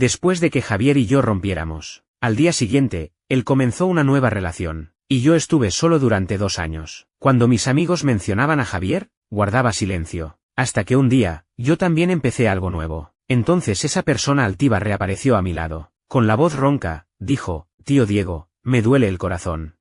después de que Javier y yo rompiéramos. Al día siguiente, él comenzó una nueva relación, y yo estuve solo durante 2 años. Cuando mis amigos mencionaban a Javier, guardaba silencio, hasta que un día, yo también empecé algo nuevo. Entonces esa persona altiva reapareció a mi lado. Con la voz ronca, dijo: «Tío Diego, me duele el corazón».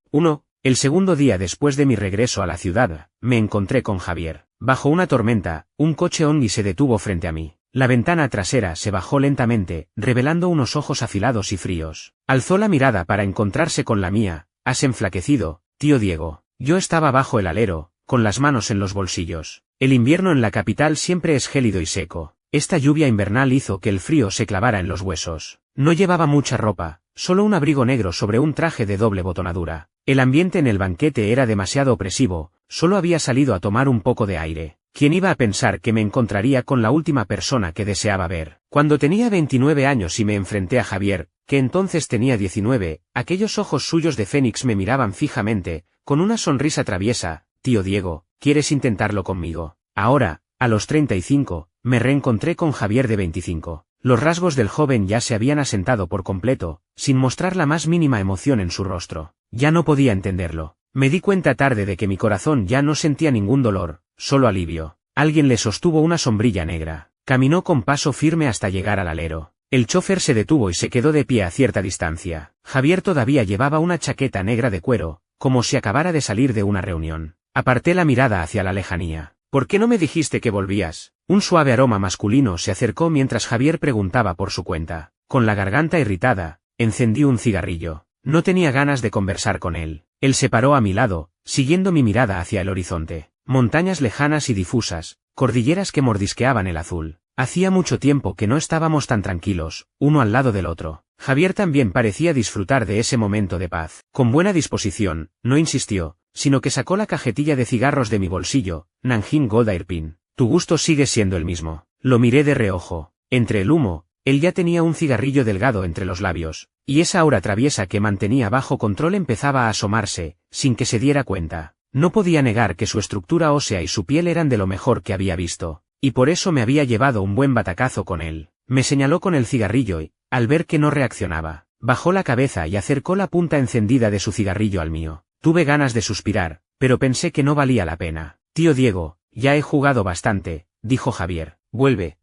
El segundo día después de mi regreso a la ciudad, me encontré con Javier. Bajo una tormenta, un coche Omni se detuvo frente a mí. La ventana trasera se bajó lentamente, revelando unos ojos afilados y fríos. Alzó la mirada para encontrarse con la mía. «Has enflaquecido, tío Diego». Yo estaba bajo el alero, con las manos en los bolsillos. El invierno en la capital siempre es gélido y seco. Esta lluvia invernal hizo que el frío se clavara en los huesos. No llevaba mucha ropa, solo un abrigo negro sobre un traje de doble botonadura. El ambiente en el banquete era demasiado opresivo, solo había salido a tomar un poco de aire. ¿Quién iba a pensar que me encontraría con la última persona que deseaba ver? Cuando tenía 29 años y me enfrenté a Javier, que entonces tenía 19, aquellos ojos suyos de fénix me miraban fijamente, con una sonrisa traviesa. «Tío Diego, ¿quieres intentarlo conmigo?» Ahora, a los 35, me reencontré con Javier de 25. Los rasgos del joven ya se habían asentado por completo, sin mostrar la más mínima emoción en su rostro. Ya no podía entenderlo. Me di cuenta tarde de que mi corazón ya no sentía ningún dolor, solo alivio. Alguien le sostuvo una sombrilla negra. Caminó con paso firme hasta llegar al alero. El chofer se detuvo y se quedó de pie a cierta distancia. Javier todavía llevaba una chaqueta negra de cuero, como si acabara de salir de una reunión. Aparté la mirada hacia la lejanía. «¿Por qué no me dijiste que volvías?» Un suave aroma masculino se acercó mientras Javier preguntaba por su cuenta. Con la garganta irritada, encendí un cigarrillo. No tenía ganas de conversar con él. Él se paró a mi lado, siguiendo mi mirada hacia el horizonte. Montañas lejanas y difusas, cordilleras que mordisqueaban el azul. Hacía mucho tiempo que no estábamos tan tranquilos, uno al lado del otro. Javier también parecía disfrutar de ese momento de paz. Con buena disposición, no insistió, sino que sacó la cajetilla de cigarros de mi bolsillo. «Nanjing Gold Airpin. Tu gusto sigue siendo el mismo». Lo miré de reojo. Entre el humo, él ya tenía un cigarrillo delgado entre los labios, y esa aura traviesa que mantenía bajo control empezaba a asomarse, sin que se diera cuenta. No podía negar que su estructura ósea y su piel eran de lo mejor que había visto, y por eso me había llevado un buen batacazo con él. Me señaló con el cigarrillo y, al ver que no reaccionaba, bajó la cabeza y acercó la punta encendida de su cigarrillo al mío. Tuve ganas de suspirar, pero pensé que no valía la pena. «Tío Diego, ya he jugado bastante», dijo Javier. «¿Volver?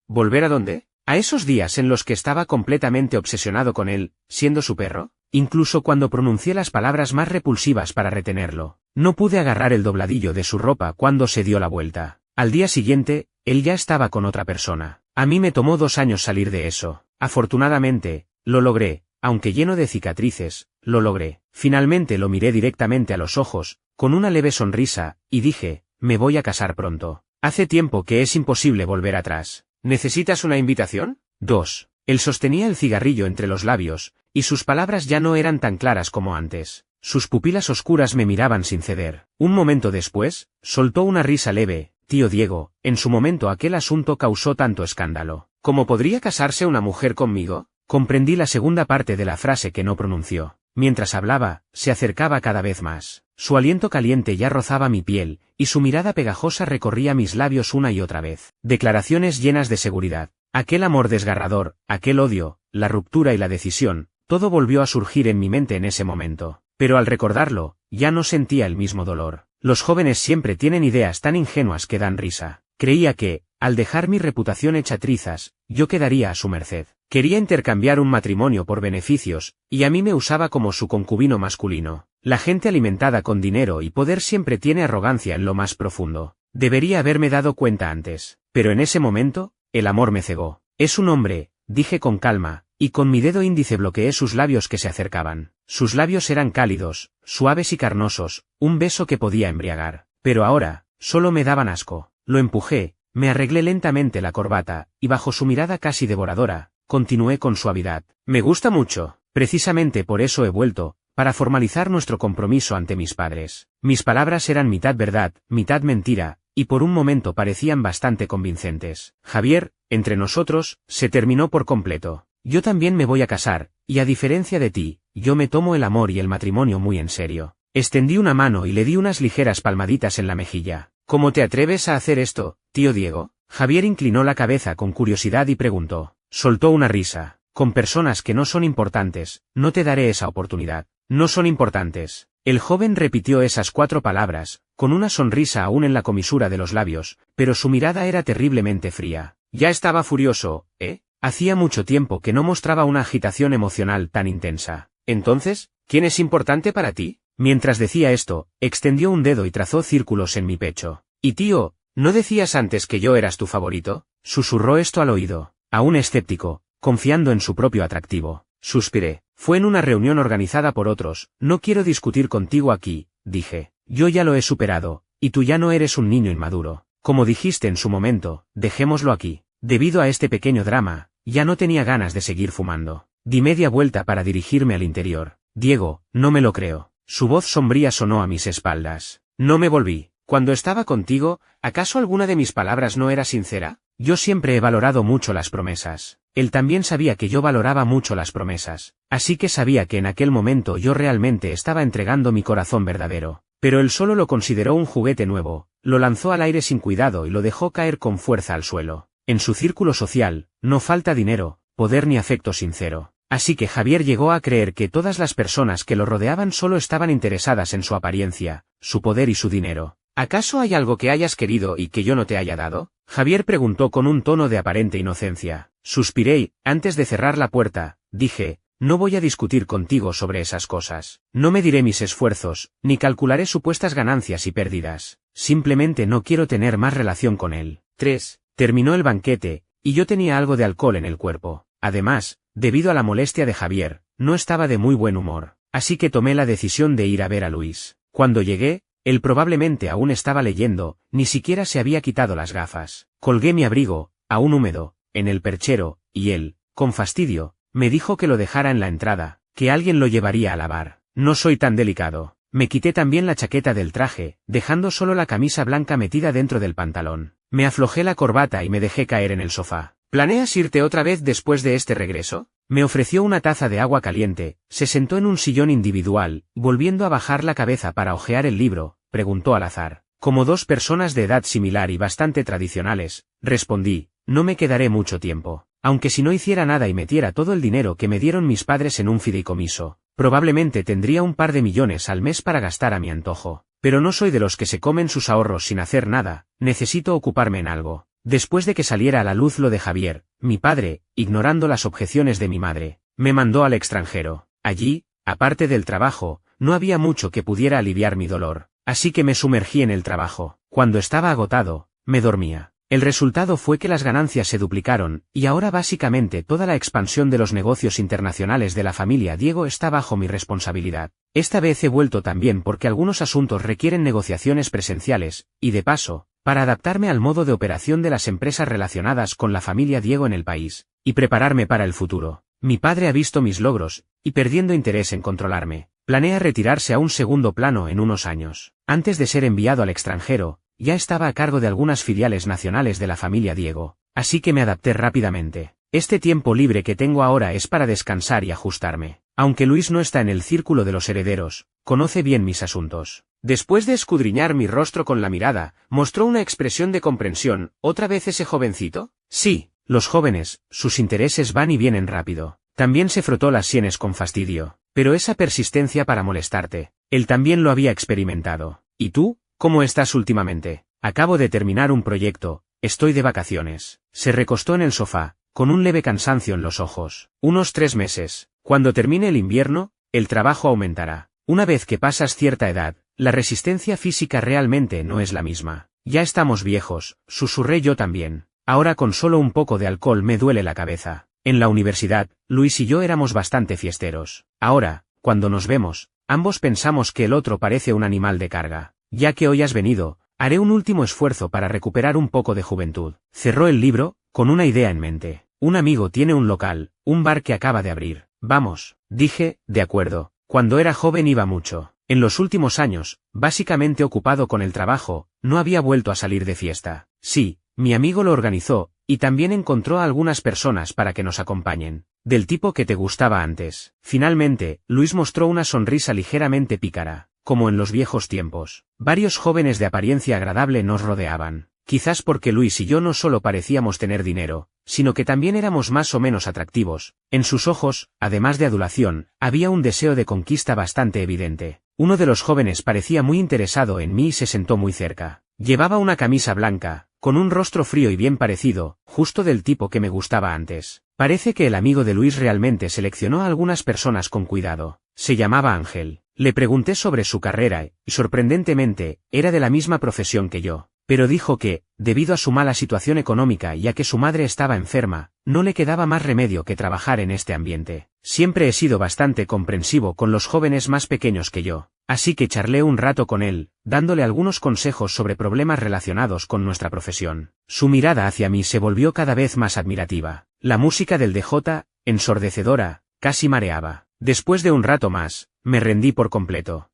¿Volver a dónde? ¿A esos días en los que estaba completamente obsesionado con él, siendo su perro?» Incluso cuando pronuncié las palabras más repulsivas para retenerlo, no pude agarrar el dobladillo de su ropa cuando se dio la vuelta. Al día siguiente, él ya estaba con otra persona. A mí me tomó 2 años salir de eso. Afortunadamente, lo logré, aunque lleno de cicatrices, lo logré. Finalmente lo miré directamente a los ojos, con una leve sonrisa, y dije: «Me voy a casar pronto. Hace tiempo que es imposible volver atrás. ¿Necesitas una invitación?» 2. Él sostenía el cigarrillo entre los labios, y sus palabras ya no eran tan claras como antes. Sus pupilas oscuras me miraban sin ceder. Un momento después, soltó una risa leve. «Tío Diego, en su momento aquel asunto causó tanto escándalo. ¿Cómo podría casarse una mujer conmigo?» Comprendí la segunda parte de la frase que no pronunció. Mientras hablaba, se acercaba cada vez más. Su aliento caliente ya rozaba mi piel, y su mirada pegajosa recorría mis labios una y otra vez. Declaraciones llenas de seguridad. Aquel amor desgarrador, aquel odio, la ruptura y la decisión, todo volvió a surgir en mi mente en ese momento. Pero al recordarlo, ya no sentía el mismo dolor. Los jóvenes siempre tienen ideas tan ingenuas que dan risa. Creía que, al dejar mi reputación hecha trizas, yo quedaría a su merced. Quería intercambiar un matrimonio por beneficios, y a mí me usaba como su concubino masculino. La gente alimentada con dinero y poder siempre tiene arrogancia en lo más profundo. Debería haberme dado cuenta antes, pero en ese momento, el amor me cegó. «Es un hombre», dije con calma, y con mi dedo índice bloqueé sus labios que se acercaban. Sus labios eran cálidos, suaves y carnosos, un beso que podía embriagar. Pero ahora, solo me daban asco. Lo empujé, me arreglé lentamente la corbata, y bajo su mirada casi devoradora, continué con suavidad. «Me gusta mucho. Precisamente por eso he vuelto, para formalizar nuestro compromiso ante mis padres». Mis palabras eran mitad verdad, mitad mentira, y por un momento parecían bastante convincentes. «Javier, entre nosotros, se terminó por completo. Yo también me voy a casar, y a diferencia de ti, yo me tomo el amor y el matrimonio muy en serio». Extendí una mano y le di unas ligeras palmaditas en la mejilla. «¿Cómo te atreves a hacer esto, tío Diego?» Javier inclinó la cabeza con curiosidad y preguntó: Soltó una risa. Con personas que no son importantes, no te daré esa oportunidad. No son importantes. El joven repitió esas 4 palabras, con una sonrisa aún en la comisura de los labios, pero su mirada era terriblemente fría. Ya estaba furioso, ¿eh? Hacía mucho tiempo que no mostraba una agitación emocional tan intensa. Entonces, ¿quién es importante para ti? Mientras decía esto, extendió un dedo y trazó círculos en mi pecho. Y tío, ¿no decías antes que yo eras tu favorito? Susurró esto al oído, aún escéptico, confiando en su propio atractivo. Suspiré. Fue en una reunión organizada por otros. No quiero discutir contigo aquí, dije. Yo ya lo he superado, y tú ya no eres un niño inmaduro. Como dijiste en su momento, dejémoslo aquí. Debido a este pequeño drama, ya no tenía ganas de seguir fumando. Di media vuelta para dirigirme al interior. Diego, no me lo creo. Su voz sombría sonó a mis espaldas. No me volví. Cuando estaba contigo, ¿acaso alguna de mis palabras no era sincera? Yo siempre he valorado mucho las promesas. Él también sabía que yo valoraba mucho las promesas, así que sabía que en aquel momento yo realmente estaba entregando mi corazón verdadero. Pero él solo lo consideró un juguete nuevo, lo lanzó al aire sin cuidado y lo dejó caer con fuerza al suelo. En su círculo social, no falta dinero, poder ni afecto sincero. Así que Javier llegó a creer que todas las personas que lo rodeaban solo estaban interesadas en su apariencia, su poder y su dinero. ¿Acaso hay algo que hayas querido y que yo no te haya dado? Javier preguntó con un tono de aparente inocencia. Suspiré y, antes de cerrar la puerta, dije, no voy a discutir contigo sobre esas cosas. No mediré mis esfuerzos, ni calcularé supuestas ganancias y pérdidas. Simplemente no quiero tener más relación con él. 3. Terminó el banquete, y yo tenía algo de alcohol en el cuerpo. Además, debido a la molestia de Javier, no estaba de muy buen humor. Así que tomé la decisión de ir a ver a Luis. Cuando llegué, él probablemente aún estaba leyendo, ni siquiera se había quitado las gafas. Colgué mi abrigo, aún húmedo, en el perchero, y él, con fastidio, me dijo que lo dejara en la entrada, que alguien lo llevaría a lavar. No soy tan delicado. Me quité también la chaqueta del traje, dejando solo la camisa blanca metida dentro del pantalón. Me aflojé la corbata y me dejé caer en el sofá. ¿Planeas irte otra vez después de este regreso? Me ofreció una taza de agua caliente, se sentó en un sillón individual, volviendo a bajar la cabeza para hojear el libro, preguntó al azar. Como 2 personas de edad similar y bastante tradicionales, respondí, no me quedaré mucho tiempo. Aunque si no hiciera nada y metiera todo el dinero que me dieron mis padres en un fideicomiso, probablemente tendría un par de millones al mes para gastar a mi antojo. Pero no soy de los que se comen sus ahorros sin hacer nada, necesito ocuparme en algo. Después de que saliera a la luz lo de Javier, mi padre, ignorando las objeciones de mi madre, me mandó al extranjero. Allí, aparte del trabajo, no había mucho que pudiera aliviar mi dolor, así que me sumergí en el trabajo. Cuando estaba agotado, me dormía. El resultado fue que las ganancias se duplicaron, y ahora básicamente toda la expansión de los negocios internacionales de la familia Diego está bajo mi responsabilidad. Esta vez he vuelto también porque algunos asuntos requieren negociaciones presenciales, y de paso, para adaptarme al modo de operación de las empresas relacionadas con la familia Diego en el país, y prepararme para el futuro. Mi padre ha visto mis logros, y perdiendo interés en controlarme, planea retirarse a un segundo plano en unos años. Antes de ser enviado al extranjero, ya estaba a cargo de algunas filiales nacionales de la familia Diego, así que me adapté rápidamente. Este tiempo libre que tengo ahora es para descansar y ajustarme. Aunque Luis no está en el círculo de los herederos, conoce bien mis asuntos. Después de escudriñar mi rostro con la mirada, mostró una expresión de comprensión. ¿Otra vez ese jovencito? Sí, los jóvenes, sus intereses van y vienen rápido. También se frotó las sienes con fastidio. Pero esa persistencia para molestarte, él también lo había experimentado. ¿Y tú? ¿Cómo estás últimamente? Acabo de terminar un proyecto, estoy de vacaciones. Se recostó en el sofá, con un leve cansancio en los ojos. Unos 3 meses. Cuando termine el invierno, el trabajo aumentará. Una vez que pasas cierta edad, la resistencia física realmente no es la misma. Ya estamos viejos, susurré yo también. Ahora con solo un poco de alcohol me duele la cabeza. En la universidad, Luis y yo éramos bastante fiesteros. Ahora, cuando nos vemos, ambos pensamos que el otro parece un animal de carga. Ya que hoy has venido, haré un último esfuerzo para recuperar un poco de juventud. Cerró el libro, con una idea en mente. Un amigo tiene un local, un bar que acaba de abrir. Vamos, dije, de acuerdo. Cuando era joven iba mucho. En los últimos años, básicamente ocupado con el trabajo, no había vuelto a salir de fiesta. Sí, mi amigo lo organizó, y también encontró a algunas personas para que nos acompañen. Del tipo que te gustaba antes. Finalmente, Luis mostró una sonrisa ligeramente pícara. Como en los viejos tiempos, varios jóvenes de apariencia agradable nos rodeaban. Quizás porque Luis y yo no solo parecíamos tener dinero, sino que también éramos más o menos atractivos. En sus ojos, además de adulación, había un deseo de conquista bastante evidente. Uno de los jóvenes parecía muy interesado en mí y se sentó muy cerca. Llevaba una camisa blanca, con un rostro frío y bien parecido, justo del tipo que me gustaba antes. Parece que el amigo de Luis realmente seleccionó a algunas personas con cuidado. Se llamaba Ángel. Le pregunté sobre su carrera y, sorprendentemente, era de la misma profesión que yo. Pero dijo que, debido a su mala situación económica y a que su madre estaba enferma, no le quedaba más remedio que trabajar en este ambiente. Siempre he sido bastante comprensivo con los jóvenes más pequeños que yo, así que charlé un rato con él, dándole algunos consejos sobre problemas relacionados con nuestra profesión. Su mirada hacia mí se volvió cada vez más admirativa. La música del DJ, ensordecedora, casi mareaba. Después de un rato más, me rendí por completo.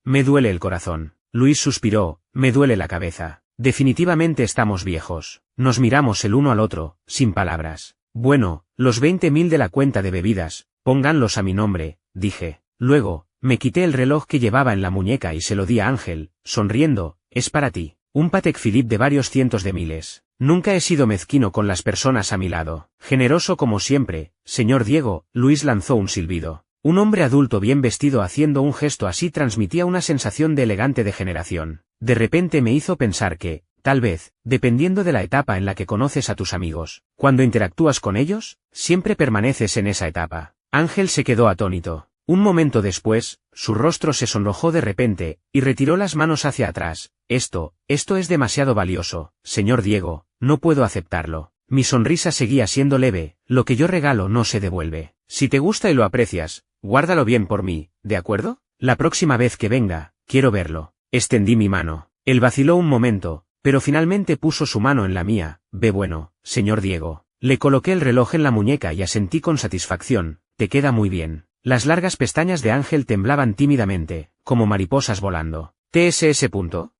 Me duele el corazón. Luis suspiró, me duele la cabeza. Definitivamente estamos viejos. Nos miramos el uno al otro, sin palabras. Bueno, los 20.000 de la cuenta de bebidas, pónganlos a mi nombre, dije. Luego, me quité el reloj que llevaba en la muñeca y se lo di a Ángel, sonriendo, es para ti. Un Patek Philippe de varios cientos de miles. Nunca he sido mezquino con las personas a mi lado. Generoso como siempre, señor Diego. Luis lanzó un silbido. Un hombre adulto bien vestido haciendo un gesto así transmitía una sensación de elegante degeneración. De repente me hizo pensar que, tal vez, dependiendo de la etapa en la que conoces a tus amigos, cuando interactúas con ellos, siempre permaneces en esa etapa. Ángel se quedó atónito. Un momento después, su rostro se sonrojó de repente, y retiró las manos hacia atrás. Esto es demasiado valioso, señor Diego, no puedo aceptarlo. Mi sonrisa seguía siendo leve, lo que yo regalo no se devuelve. Si te gusta y lo aprecias, guárdalo bien por mí, ¿de acuerdo? La próxima vez que venga, quiero verlo. Extendí mi mano. Él vaciló un momento, pero finalmente puso su mano en la mía. Ve bueno, señor Diego. Le coloqué el reloj en la muñeca y asentí con satisfacción. Te queda muy bien. Las largas pestañas de Ángel temblaban tímidamente, como mariposas volando. TSS.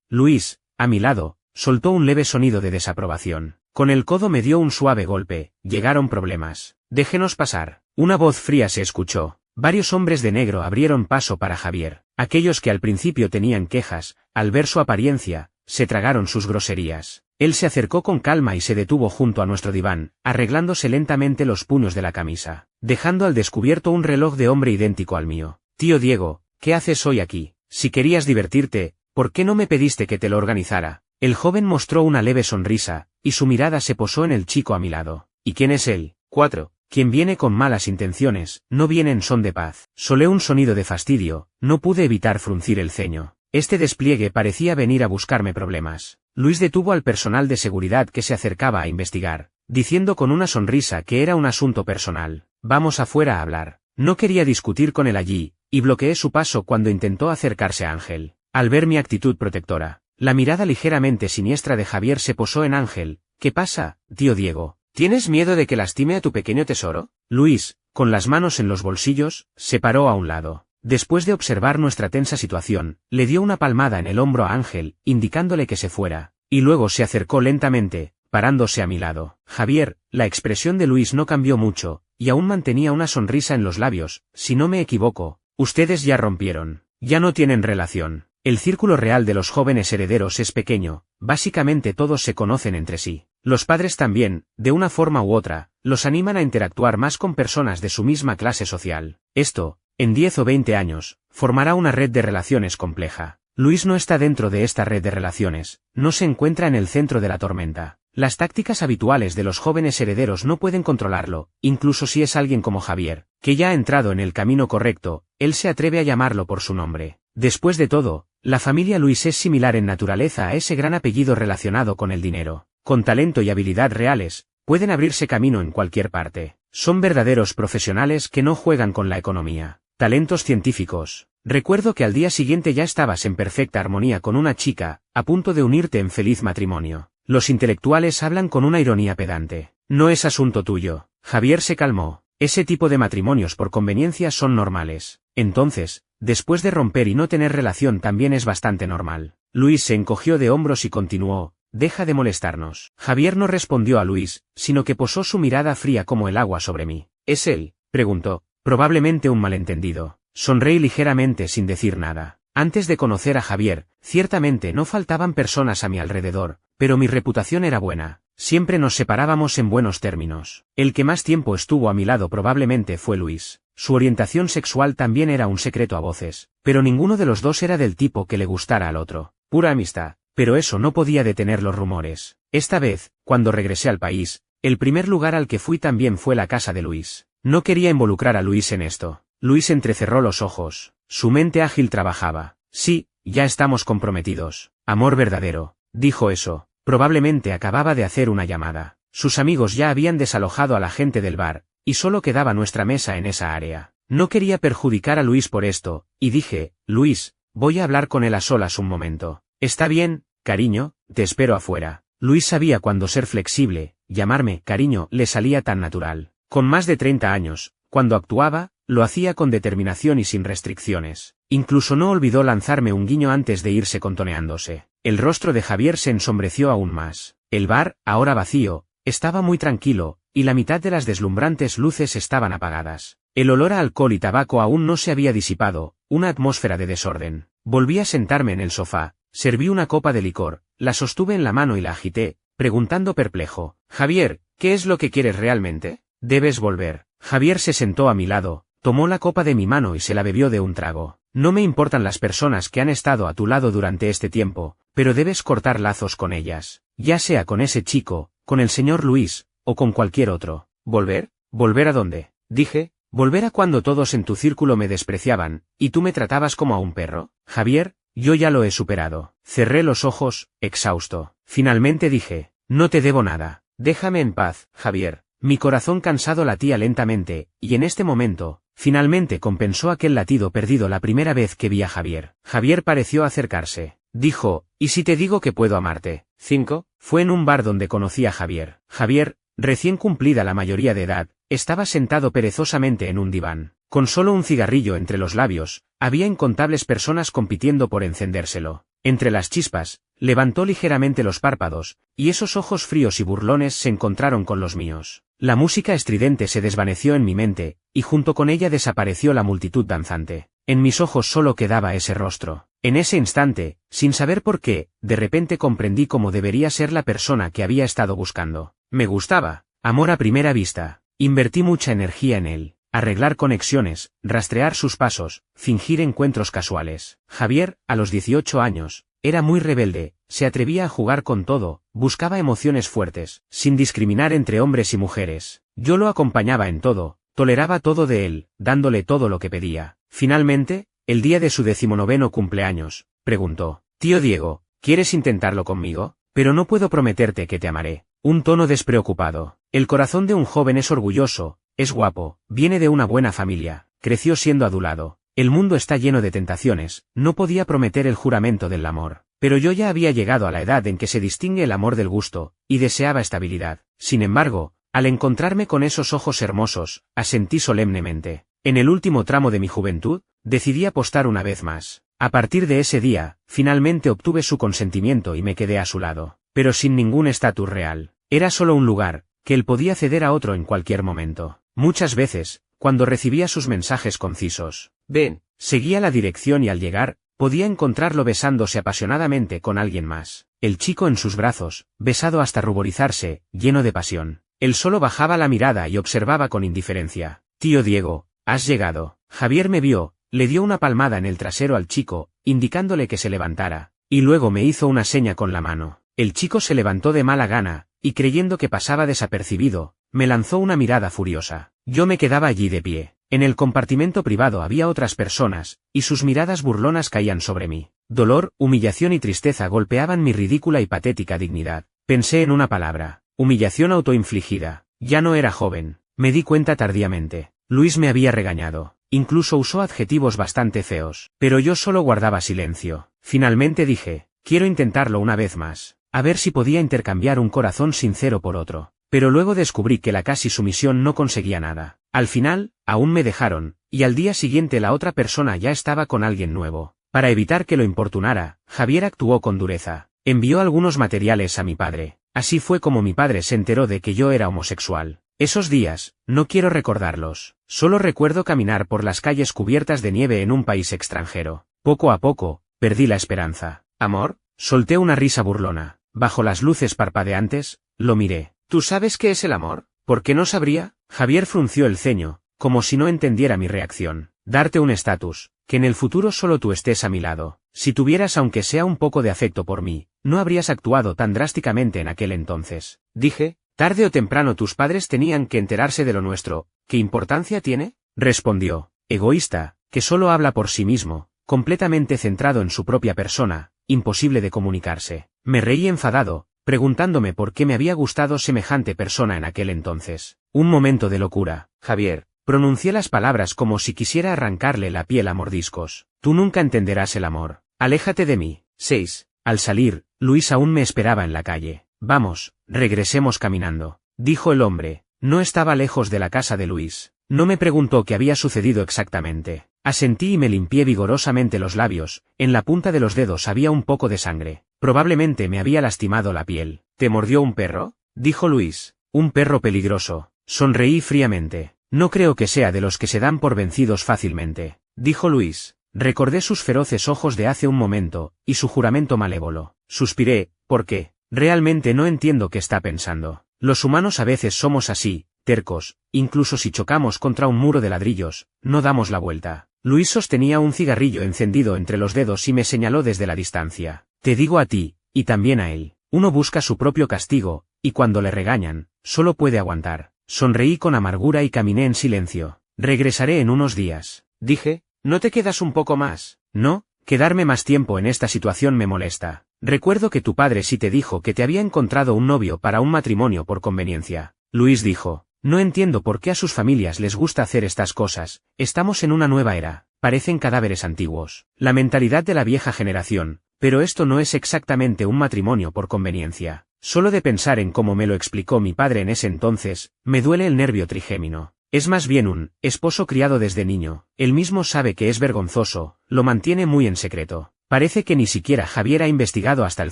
Luis, a mi lado, soltó un leve sonido de desaprobación. Con el codo me dio un suave golpe. Llegaron problemas. Déjenos pasar. Una voz fría se escuchó. Varios hombres de negro abrieron paso para Javier. Aquellos que al principio tenían quejas, al ver su apariencia, se tragaron sus groserías. Él se acercó con calma y se detuvo junto a nuestro diván, arreglándose lentamente los puños de la camisa, dejando al descubierto un reloj de hombre idéntico al mío. Tío Diego, ¿qué haces hoy aquí? Si querías divertirte, ¿por qué no me pediste que te lo organizara? El joven mostró una leve sonrisa, y su mirada se posó en el chico a mi lado. ¿Y quién es él? 4. Quien viene con malas intenciones, no viene en son de paz. Solé un sonido de fastidio, no pude evitar fruncir el ceño. Este despliegue parecía venir a buscarme problemas. Luis detuvo al personal de seguridad que se acercaba a investigar, diciendo con una sonrisa que era un asunto personal. Vamos afuera a hablar. No quería discutir con él allí, y bloqueé su paso cuando intentó acercarse a Ángel. Al ver mi actitud protectora, la mirada ligeramente siniestra de Javier se posó en Ángel. ¿Qué pasa, tío Diego? ¿Tienes miedo de que lastime a tu pequeño tesoro? Luis, con las manos en los bolsillos, se paró a un lado. Después de observar nuestra tensa situación, le dio una palmada en el hombro a Ángel, indicándole que se fuera, y luego se acercó lentamente, parándose a mi lado. Javier, la expresión de Luis no cambió mucho, y aún mantenía una sonrisa en los labios. Si no me equivoco, ustedes ya rompieron. Ya no tienen relación. El círculo real de los jóvenes herederos es pequeño, básicamente todos se conocen entre sí. Los padres también, de una forma u otra, los animan a interactuar más con personas de su misma clase social. Esto, en 10 o 20 años, formará una red de relaciones compleja. Luis no está dentro de esta red de relaciones, no se encuentra en el centro de la tormenta. Las tácticas habituales de los jóvenes herederos no pueden controlarlo, incluso si es alguien como Javier, que ya ha entrado en el camino correcto, él se atreve a llamarlo por su nombre. Después de todo, la familia Luis es similar en naturaleza a ese gran apellido relacionado con el dinero. Con talento y habilidad reales, pueden abrirse camino en cualquier parte. Son verdaderos profesionales que no juegan con la economía. Talentos científicos. Recuerdo que al día siguiente ya estabas en perfecta armonía con una chica, a punto de unirte en feliz matrimonio. Los intelectuales hablan con una ironía pedante. No es asunto tuyo. Javier se calmó. Ese tipo de matrimonios por conveniencia son normales. Entonces, después de romper y no tener relación también es bastante normal. Luis se encogió de hombros y continuó. Deja de molestarnos. Javier no respondió a Luis, sino que posó su mirada fría como el agua sobre mí. ¿Es él? Preguntó. Probablemente un malentendido. Sonreí ligeramente sin decir nada. Antes de conocer a Javier, ciertamente no faltaban personas a mi alrededor, pero mi reputación era buena. Siempre nos separábamos en buenos términos. El que más tiempo estuvo a mi lado probablemente fue Luis. Su orientación sexual también era un secreto a voces, pero ninguno de los dos era del tipo que le gustara al otro. Pura amistad. Pero eso no podía detener los rumores. Esta vez, cuando regresé al país, el primer lugar al que fui también fue la casa de Luis. No quería involucrar a Luis en esto. Luis entrecerró los ojos. Su mente ágil trabajaba. Sí, ya estamos comprometidos. Amor verdadero. Dijo eso. Probablemente acababa de hacer una llamada. Sus amigos ya habían desalojado a la gente del bar, y solo quedaba nuestra mesa en esa área. No quería perjudicar a Luis por esto, y dije, Luis, voy a hablar con él a solas un momento. Está bien, cariño, te espero afuera. Luis sabía cuándo ser flexible, llamarme cariño le salía tan natural. Con más de 30 años, cuando actuaba, lo hacía con determinación y sin restricciones. Incluso no olvidó lanzarme un guiño antes de irse contoneándose. El rostro de Javier se ensombreció aún más. El bar, ahora vacío, estaba muy tranquilo, y la mitad de las deslumbrantes luces estaban apagadas. El olor a alcohol y tabaco aún no se había disipado, una atmósfera de desorden. Volví a sentarme en el sofá, serví una copa de licor, la sostuve en la mano y la agité, preguntando perplejo, Javier, ¿qué es lo que quieres realmente? Debes volver. Javier se sentó a mi lado, tomó la copa de mi mano y se la bebió de un trago. No me importan las personas que han estado a tu lado durante este tiempo, pero debes cortar lazos con ellas, ya sea con ese chico, con el señor Luis, o con cualquier otro. ¿Volver? ¿Volver a dónde? Dije, volver a cuando todos en tu círculo me despreciaban, y tú me tratabas como a un perro. Javier, yo ya lo he superado. Cerré los ojos, exhausto. Finalmente dije, no te debo nada. Déjame en paz, Javier. Mi corazón cansado latía lentamente, y en este momento, finalmente compensó aquel latido perdido la primera vez que vi a Javier. Javier pareció acercarse. Dijo, ¿y si te digo que puedo amarte? 5. Fue en un bar donde conocí a Javier. Javier, recién cumplida la mayoría de edad, estaba sentado perezosamente en un diván. Con solo un cigarrillo entre los labios, había incontables personas compitiendo por encendérselo. Entre las chispas, levantó ligeramente los párpados, y esos ojos fríos y burlones se encontraron con los míos. La música estridente se desvaneció en mi mente, y junto con ella desapareció la multitud danzante. En mis ojos solo quedaba ese rostro. En ese instante, sin saber por qué, de repente comprendí cómo debería ser la persona que había estado buscando. Me gustaba. Amor a primera vista. Invertí mucha energía en él. Arreglar conexiones, rastrear sus pasos, fingir encuentros casuales. Javier, a los 18 años, era muy rebelde, se atrevía a jugar con todo, buscaba emociones fuertes, sin discriminar entre hombres y mujeres. Yo lo acompañaba en todo, toleraba todo de él, dándole todo lo que pedía. Finalmente, el día de su 19º cumpleaños, preguntó, Tío Diego, ¿quieres intentarlo conmigo? Pero no puedo prometerte que te amaré. Un tono despreocupado. El corazón de un joven es orgulloso, es guapo, viene de una buena familia, creció siendo adulado. El mundo está lleno de tentaciones, no podía prometer el juramento del amor. Pero yo ya había llegado a la edad en que se distingue el amor del gusto, y deseaba estabilidad. Sin embargo, al encontrarme con esos ojos hermosos, asentí solemnemente. En el último tramo de mi juventud, decidí apostar una vez más. A partir de ese día, finalmente obtuve su consentimiento y me quedé a su lado. Pero sin ningún estatus real. Era solo un lugar, que él podía ceder a otro en cualquier momento. Muchas veces, cuando recibía sus mensajes concisos, ven, seguía la dirección y al llegar, podía encontrarlo besándose apasionadamente con alguien más. El chico en sus brazos, besado hasta ruborizarse, lleno de pasión. Él solo bajaba la mirada y observaba con indiferencia. Tío Diego, has llegado. Javier me vio, le dio una palmada en el trasero al chico, indicándole que se levantara, y luego me hizo una seña con la mano. El chico se levantó de mala gana, y creyendo que pasaba desapercibido, me lanzó una mirada furiosa. Yo me quedaba allí de pie. En el compartimento privado había otras personas, y sus miradas burlonas caían sobre mí. Dolor, humillación y tristeza golpeaban mi ridícula y patética dignidad. Pensé en una palabra. Humillación autoinfligida. Ya no era joven. Me di cuenta tardíamente. Luis me había regañado. Incluso usó adjetivos bastante feos. Pero yo solo guardaba silencio. Finalmente dije, quiero intentarlo una vez más. A ver si podía intercambiar un corazón sincero por otro. Pero luego descubrí que la casi sumisión no conseguía nada. Al final, aún me dejaron, y al día siguiente la otra persona ya estaba con alguien nuevo. Para evitar que lo importunara, Javier actuó con dureza. Envió algunos materiales a mi padre. Así fue como mi padre se enteró de que yo era homosexual. Esos días, no quiero recordarlos. Solo recuerdo caminar por las calles cubiertas de nieve en un país extranjero. Poco a poco, perdí la esperanza. ¿Amor? Solté una risa burlona. Bajo las luces parpadeantes, Lo miré. ¿Tú sabes qué es el amor? ¿Por qué no sabría? Javier frunció el ceño, como si no entendiera mi reacción. Darte un estatus, que en el futuro solo tú estés a mi lado. Si tuvieras aunque sea un poco de afecto por mí, no habrías actuado tan drásticamente en aquel entonces. Dije, tarde o temprano tus padres tenían que enterarse de lo nuestro. ¿Qué importancia tiene? Respondió, egoísta, que solo habla por sí mismo, completamente centrado en su propia persona, imposible de comunicarse. Me reí enfadado, preguntándome por qué me había gustado semejante persona en aquel entonces. Un momento de locura. Javier, pronuncié las palabras como si quisiera arrancarle la piel a mordiscos. Tú nunca entenderás el amor. Aléjate de mí. 6. Al salir, Luis aún me esperaba en la calle. Vamos, regresemos caminando, dijo el hombre. No estaba lejos de la casa de Luis. No me preguntó qué había sucedido exactamente. Asentí y me limpié vigorosamente los labios. En la punta de los dedos había un poco de sangre. Probablemente me había lastimado la piel. ¿Te mordió un perro? Dijo Luis. Un perro peligroso. Sonreí fríamente. No creo que sea de los que se dan por vencidos fácilmente, dijo Luis. Recordé sus feroces ojos de hace un momento, y su juramento malévolo. Suspiré, ¿por qué? Realmente no entiendo qué está pensando. Los humanos a veces somos así, tercos, incluso si chocamos contra un muro de ladrillos, no damos la vuelta. Luis sostenía un cigarrillo encendido entre los dedos y me señaló desde la distancia. Te digo a ti, y también a él, uno busca su propio castigo, y cuando le regañan, solo puede aguantar. Sonreí con amargura y caminé en silencio. Regresaré en unos días, dije. ¿No te quedas un poco más? No, quedarme más tiempo en esta situación me molesta. Recuerdo que tu padre sí te dijo que te había encontrado un novio para un matrimonio por conveniencia. Luis dijo, no entiendo por qué a sus familias les gusta hacer estas cosas. Estamos en una nueva era, parecen cadáveres antiguos. La mentalidad de la vieja generación, pero esto no es exactamente un matrimonio por conveniencia. Solo de pensar en cómo me lo explicó mi padre en ese entonces, me duele el nervio trigémino. Es más bien un esposo criado desde niño. Él mismo sabe que es vergonzoso, lo mantiene muy en secreto. Parece que ni siquiera Javier ha investigado hasta el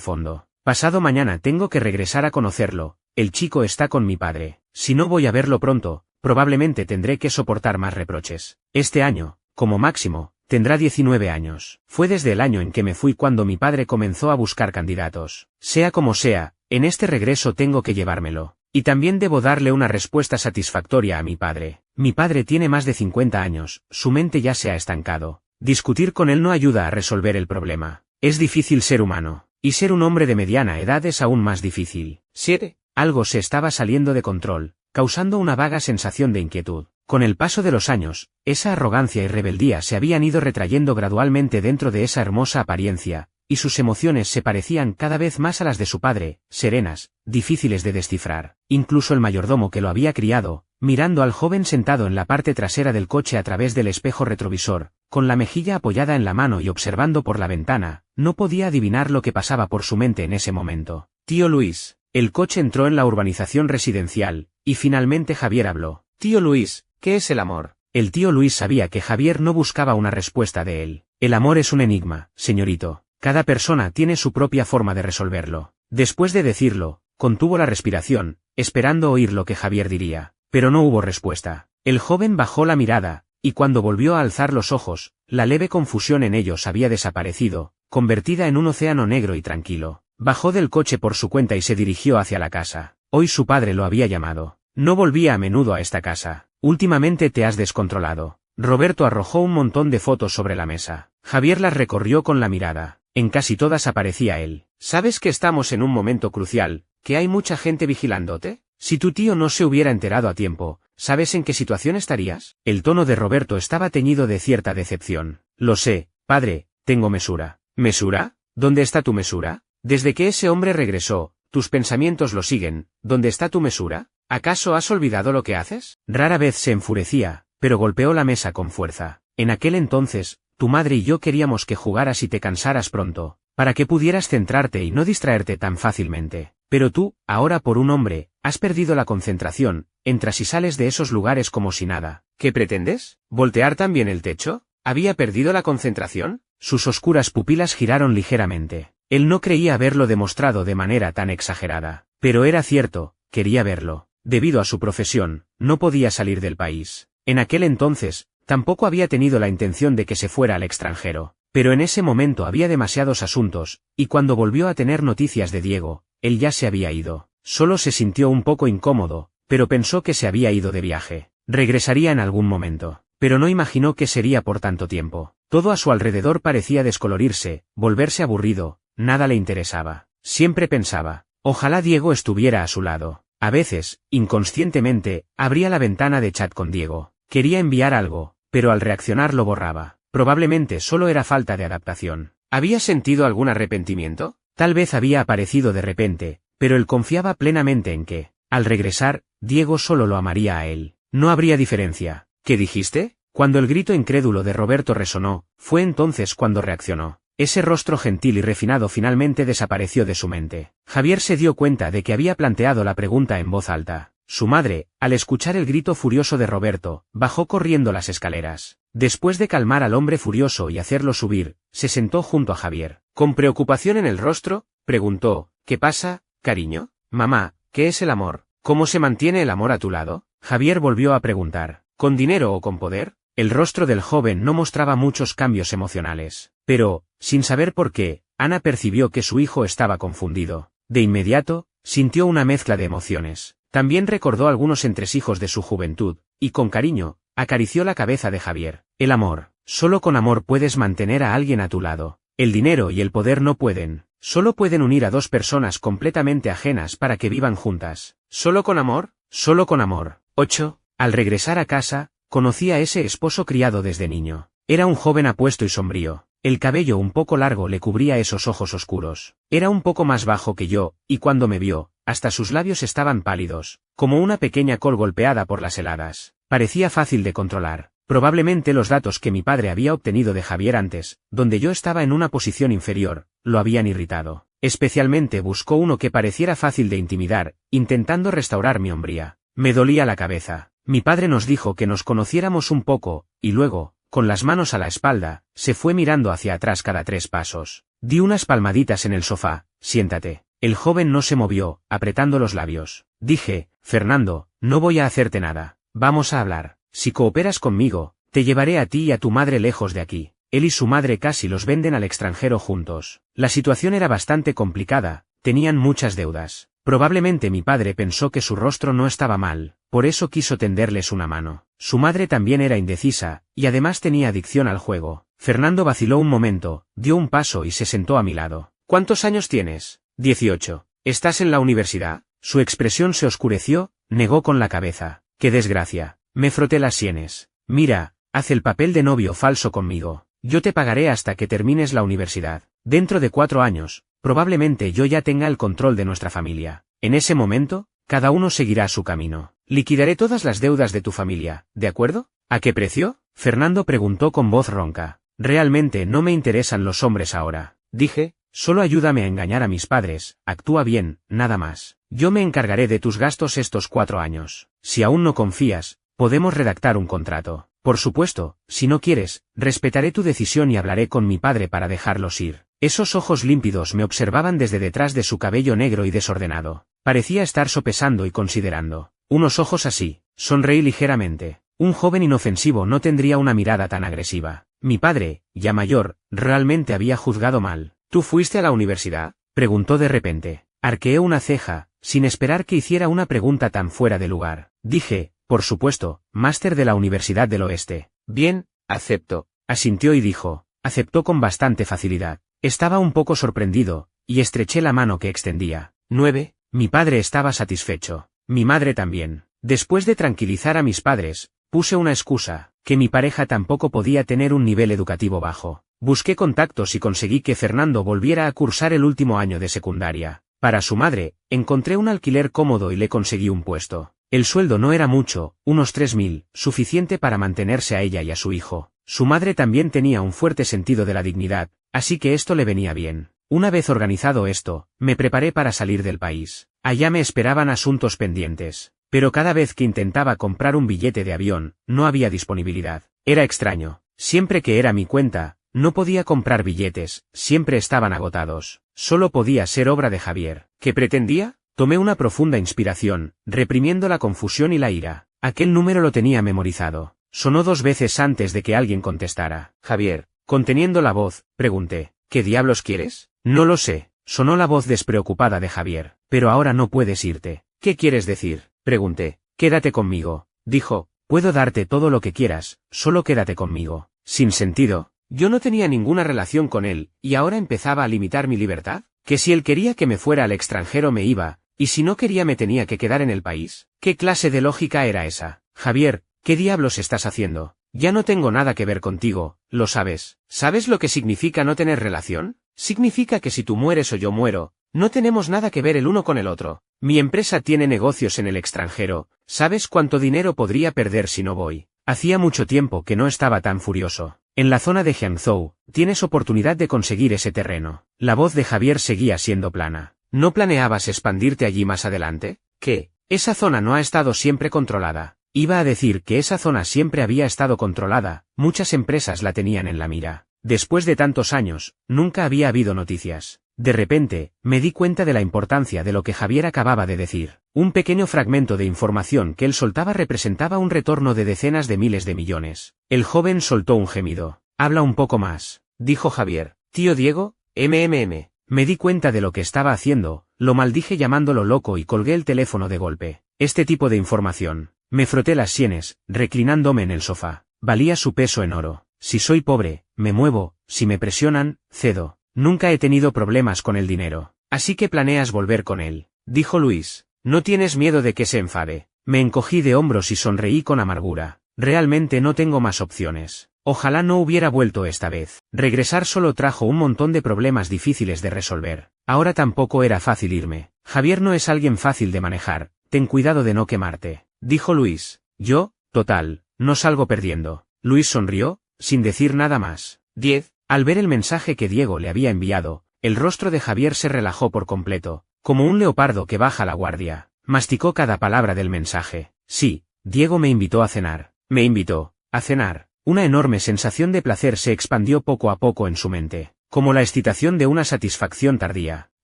fondo. Pasado mañana tengo que regresar a conocerlo. El chico está con mi padre. Si no voy a verlo pronto, probablemente tendré que soportar más reproches. Este año, como máximo, tendrá 19 años. Fue desde el año en que me fui cuando mi padre comenzó a buscar candidatos. Sea como sea, en este regreso tengo que llevármelo. Y también debo darle una respuesta satisfactoria a mi padre. Mi padre tiene más de 50 años, su mente ya se ha estancado. Discutir con él no ayuda a resolver el problema. Es difícil ser humano, y ser un hombre de mediana edad es aún más difícil. 7. Algo se estaba saliendo de control, causando una vaga sensación de inquietud. Con el paso de los años, esa arrogancia y rebeldía se habían ido retrayendo gradualmente dentro de esa hermosa apariencia, y sus emociones se parecían cada vez más a las de su padre, serenas, difíciles de descifrar. Incluso el mayordomo que lo había criado, mirando al joven sentado en la parte trasera del coche a través del espejo retrovisor, con la mejilla apoyada en la mano y observando por la ventana, no podía adivinar lo que pasaba por su mente en ese momento. Tío Luis. El coche entró en la urbanización residencial, y finalmente Javier habló. Tío Luis, ¿qué es el amor? El tío Luis sabía que Javier no buscaba una respuesta de él. El amor es un enigma, señorito. Cada persona tiene su propia forma de resolverlo. Después de decirlo, contuvo la respiración, esperando oír lo que Javier diría, pero no hubo respuesta. El joven bajó la mirada, y cuando volvió a alzar los ojos, la leve confusión en ellos había desaparecido, convertida en un océano negro y tranquilo. Bajó del coche por su cuenta y se dirigió hacia la casa. Hoy su padre lo había llamado. No volvía a menudo a esta casa. Últimamente te has descontrolado. Roberto arrojó un montón de fotos sobre la mesa. Javier las recorrió con la mirada. En casi todas aparecía él. ¿Sabes que estamos en un momento crucial, que hay mucha gente vigilándote? Si tu tío no se hubiera enterado a tiempo, ¿sabes en qué situación estarías? El tono de Roberto estaba teñido de cierta decepción. Lo sé, padre, tengo mesura. ¿Mesura? ¿Dónde está tu mesura? Desde que ese hombre regresó, tus pensamientos lo siguen. ¿Dónde está tu mesura? ¿Acaso has olvidado lo que haces? Rara vez se enfurecía, pero golpeó la mesa con fuerza. En aquel entonces, tu madre y yo queríamos que jugaras y te cansaras pronto, para que pudieras centrarte y no distraerte tan fácilmente. Pero tú, ahora por un hombre, has perdido la concentración, entras y sales de esos lugares como si nada. ¿Qué pretendes? ¿Voltear también el techo? ¿Había perdido la concentración? Sus oscuras pupilas giraron ligeramente. Él no creía haberlo demostrado de manera tan exagerada. Pero era cierto, quería verlo. Debido a su profesión, no podía salir del país. En aquel entonces, tampoco había tenido la intención de que se fuera al extranjero. Pero en ese momento había demasiados asuntos, y cuando volvió a tener noticias de Diego, él ya se había ido. Solo se sintió un poco incómodo, pero pensó que se había ido de viaje. Regresaría en algún momento, pero no imaginó que sería por tanto tiempo. Todo a su alrededor parecía descolorirse, volverse aburrido, nada le interesaba. Siempre pensaba, ojalá Diego estuviera a su lado. A veces, inconscientemente, abría la ventana de chat con Diego. Quería enviar algo, pero al reaccionar lo borraba. Probablemente solo era falta de adaptación. ¿Había sentido algún arrepentimiento? Tal vez había aparecido de repente, pero él confiaba plenamente en que, al regresar, Diego solo lo amaría a él. No habría diferencia. ¿Qué dijiste? Cuando el grito incrédulo de Roberto resonó, fue entonces cuando reaccionó. Ese rostro gentil y refinado finalmente desapareció de su mente. Javier se dio cuenta de que había planteado la pregunta en voz alta. Su madre, al escuchar el grito furioso de Roberto, bajó corriendo las escaleras. Después de calmar al hombre furioso y hacerlo subir, se sentó junto a Javier. Con preocupación en el rostro, preguntó, ¿qué pasa, cariño? Mamá, ¿qué es el amor? ¿Cómo se mantiene el amor a tu lado? Javier volvió a preguntar, ¿con dinero o con poder? El rostro del joven no mostraba muchos cambios emocionales, pero, sin saber por qué, Ana percibió que su hijo estaba confundido. De inmediato, sintió una mezcla de emociones. También recordó algunos entresijos de su juventud, y con cariño, acarició la cabeza de Javier. El amor. Solo con amor puedes mantener a alguien a tu lado. El dinero y el poder no pueden. Solo pueden unir a dos personas completamente ajenas para que vivan juntas. ¿Solo con amor? Solo con amor. 8. Al regresar a casa, conocí a ese esposo criado desde niño. Era un joven apuesto y sombrío. El cabello un poco largo le cubría esos ojos oscuros. Era un poco más bajo que yo, y cuando me vio, hasta sus labios estaban pálidos, como una pequeña col golpeada por las heladas. Parecía fácil de controlar. Probablemente los datos que mi padre había obtenido de Javier antes, donde yo estaba en una posición inferior, lo habían irritado. Especialmente buscó uno que pareciera fácil de intimidar, intentando restaurar mi hombría. Me dolía la cabeza. Mi padre nos dijo que nos conociéramos un poco, y luego, con las manos a la espalda, se fue mirando hacia atrás cada 3 pasos. Di unas palmaditas en el sofá. Siéntate. El joven no se movió, apretando los labios. Dije, Fernando, no voy a hacerte nada. Vamos a hablar. Si cooperas conmigo, te llevaré a ti y a tu madre lejos de aquí. Él y su madre casi los venden al extranjero juntos. La situación era bastante complicada, tenían muchas deudas. Probablemente mi padre pensó que su rostro no estaba mal, por eso quiso tenderles una mano. Su madre también era indecisa, y además tenía adicción al juego. Fernando vaciló un momento, dio un paso y se sentó a mi lado. ¿Cuántos años tienes? 18. ¿Estás en la universidad? Su expresión se oscureció, negó con la cabeza. ¡Qué desgracia! Me froté las sienes. Mira, haz el papel de novio falso conmigo. Yo te pagaré hasta que termines la universidad. Dentro de 4 años, probablemente yo ya tenga el control de nuestra familia. En ese momento, cada uno seguirá su camino. Liquidaré todas las deudas de tu familia, ¿de acuerdo? ¿A qué precio? Fernando preguntó con voz ronca. Realmente no me interesan los hombres ahora. Dije, solo ayúdame a engañar a mis padres, actúa bien, nada más. Yo me encargaré de tus gastos estos 4 años. Si aún no confías, podemos redactar un contrato. Por supuesto, si no quieres, respetaré tu decisión y hablaré con mi padre para dejarlos ir. Esos ojos límpidos me observaban desde detrás de su cabello negro y desordenado. Parecía estar sopesando y considerando. Unos ojos así. Sonreí ligeramente. Un joven inofensivo no tendría una mirada tan agresiva. Mi padre, ya mayor, realmente había juzgado mal. ¿Tú fuiste a la universidad? Preguntó de repente. Arqueé una ceja, sin esperar que hiciera una pregunta tan fuera de lugar. Dije, por supuesto, máster de la Universidad del Oeste. Bien, acepto. Asintió y dijo, aceptó con bastante facilidad. Estaba un poco sorprendido, y estreché la mano que extendía. 9. Mi padre estaba satisfecho. Mi madre también. Después de tranquilizar a mis padres, puse una excusa, que mi pareja tampoco podía tener un nivel educativo bajo. Busqué contactos y conseguí que Fernando volviera a cursar el último año de secundaria. Para su madre, encontré un alquiler cómodo y le conseguí un puesto. El sueldo no era mucho, unos 3.000, suficiente para mantenerse a ella y a su hijo. Su madre también tenía un fuerte sentido de la dignidad, así que esto le venía bien. Una vez organizado esto, me preparé para salir del país. Allá me esperaban asuntos pendientes, pero cada vez que intentaba comprar un billete de avión, no había disponibilidad. Era extraño. Siempre que era mi cuenta, no podía comprar billetes, siempre estaban agotados. Solo podía ser obra de Javier. ¿Qué pretendía? Tomé una profunda inspiración, reprimiendo la confusión y la ira. Aquel número lo tenía memorizado. Sonó 2 veces antes de que alguien contestara. Javier, conteniendo la voz, pregunté, ¿qué diablos quieres? No lo sé, sonó la voz despreocupada de Javier. Pero ahora no puedes irte. ¿Qué quieres decir? Pregunté. Quédate conmigo, dijo. Puedo darte todo lo que quieras, solo quédate conmigo. Sin sentido. Yo no tenía ninguna relación con él, y ahora empezaba a limitar mi libertad. Que si él quería que me fuera al extranjero me iba, y si no quería me tenía que quedar en el país. ¿Qué clase de lógica era esa? Javier, ¿qué diablos estás haciendo? Ya no tengo nada que ver contigo, lo sabes. ¿Sabes lo que significa no tener relación? Significa que si tú mueres o yo muero, no tenemos nada que ver el uno con el otro. Mi empresa tiene negocios en el extranjero, ¿sabes cuánto dinero podría perder si no voy? Hacía mucho tiempo que no estaba tan furioso. En la zona de Jiangzhou, tienes oportunidad de conseguir ese terreno. La voz de Javier seguía siendo plana. ¿No planeabas expandirte allí más adelante? ¿Qué? Esa zona no ha estado siempre controlada. Iba a decir que esa zona siempre había estado controlada, muchas empresas la tenían en la mira. Después de tantos años, nunca había habido noticias. De repente, me di cuenta de la importancia de lo que Javier acababa de decir. Un pequeño fragmento de información que él soltaba representaba un retorno de decenas de miles de millones. El joven soltó un gemido. Habla un poco más, dijo Javier. Tío Diego, Me di cuenta de lo que estaba haciendo, lo maldije llamándolo loco y colgué el teléfono de golpe. Este tipo de información. Me froté las sienes, reclinándome en el sofá. Valía su peso en oro. Si soy pobre, me muevo, si me presionan, cedo. Nunca he tenido problemas con el dinero. Así que planeas volver con él, dijo Luis. ¿No tienes miedo de que se enfade? Me encogí de hombros y sonreí con amargura. Realmente no tengo más opciones. Ojalá no hubiera vuelto esta vez. Regresar solo trajo un montón de problemas difíciles de resolver. Ahora tampoco era fácil irme. Javier no es alguien fácil de manejar. Ten cuidado de no quemarte, dijo Luis. Yo, total, no salgo perdiendo. Luis sonrió, sin decir nada más. 10. Al ver el mensaje que Diego le había enviado, el rostro de Javier se relajó por completo, como un leopardo que baja la guardia. Masticó cada palabra del mensaje. Sí, Diego me invitó a cenar. Me invitó a cenar. Una enorme sensación de placer se expandió poco a poco en su mente, como la excitación de una satisfacción tardía.